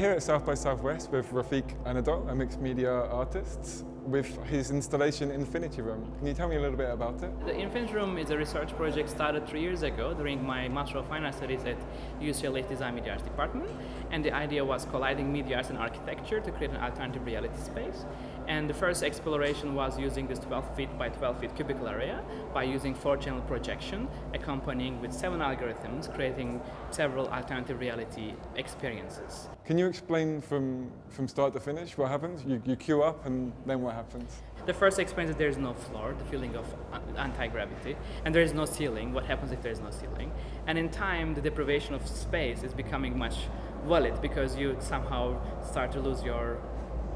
here at South by Southwest with Rafik Anadol, a mixed media artist, with his installation Infinity Room. Can you tell me a little bit about it? The Infinity Room is a research project started 3 years ago during my Master of Fine Arts Studies at UCLA's Design Media Arts department. And the idea was colliding media arts and architecture to create an alternative reality space. And the first exploration was using this 12 feet by 12 feet cubicle area by using 4-channel projection, accompanying with 7 algorithms, creating several alternative reality experiences. Can you explain from start to finish what happens? You queue up and then what happens? The first experience is there is no floor, the feeling of anti-gravity, and there is no ceiling. What happens if there is no ceiling? And in time, the deprivation of space is becoming much valid because you somehow start to lose your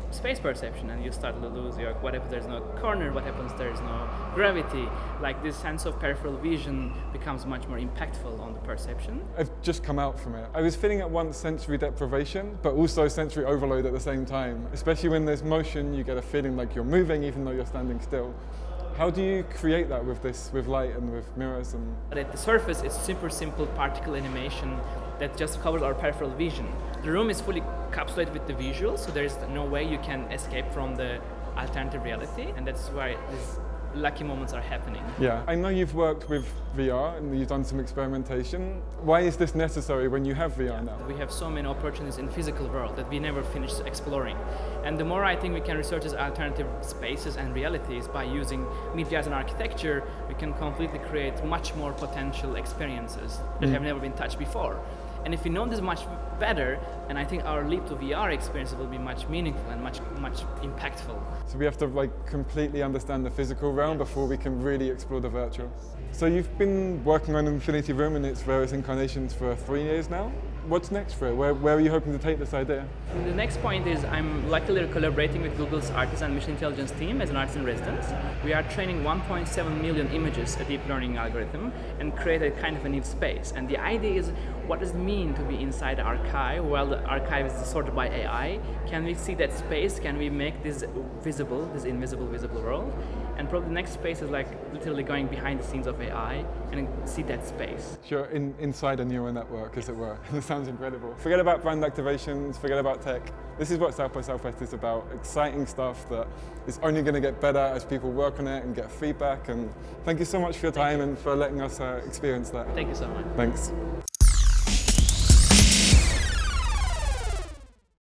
space perception and you start to lose your, what if there's no corner, what happens there's no gravity. Like this sense of peripheral vision becomes much more impactful on the perception. I've just come out from it. I was feeling at once sensory deprivation, but also sensory overload at the same time. Especially when there's motion, you get a feeling like you're moving even though you're standing still. How do you create that with light and with mirrors? But at the surface, it's super simple particle animation that just covers our peripheral vision. The room is fully encapsulated with the visuals, so there is no way you can escape from the alternative reality, and that's why these lucky moments are happening. Yeah, I know you've worked with VR and you've done some experimentation. Why is this necessary when you have VR now? We have so many opportunities in the physical world that we never finished exploring. And the more I think we can research these alternative spaces and realities by using media and architecture, we can completely create much more potential experiences that have never been touched before. And if we know this much better, and I think our leap to VR experiences will be much meaningful and much impactful. So we have to completely understand the physical realm before we can really explore the virtual. So you've been working on Infinity Room in its various incarnations for 3 years now. What's next for it? Where are you hoping to take this idea? The next point is I'm luckily collaborating with Google's Artist and Machine Intelligence team as an artist in residence. We are training 1.7 million images, a deep learning algorithm, and create a kind of a new space. And the idea is, what does it mean to be inside the archive? Well, the archive is sorted by AI. Can we see that space? Can we make this visible, this invisible, visible world? And probably the next space is literally going behind the scenes of AI and see that space. Sure, inside a neural network, as it were. This sounds incredible. Forget about brand activations, forget about tech. This is what South by Southwest is about, exciting stuff that is only going to get better as people work on it and get feedback. And thank you so much for your time and for letting us experience that. Thank you so much. Thanks.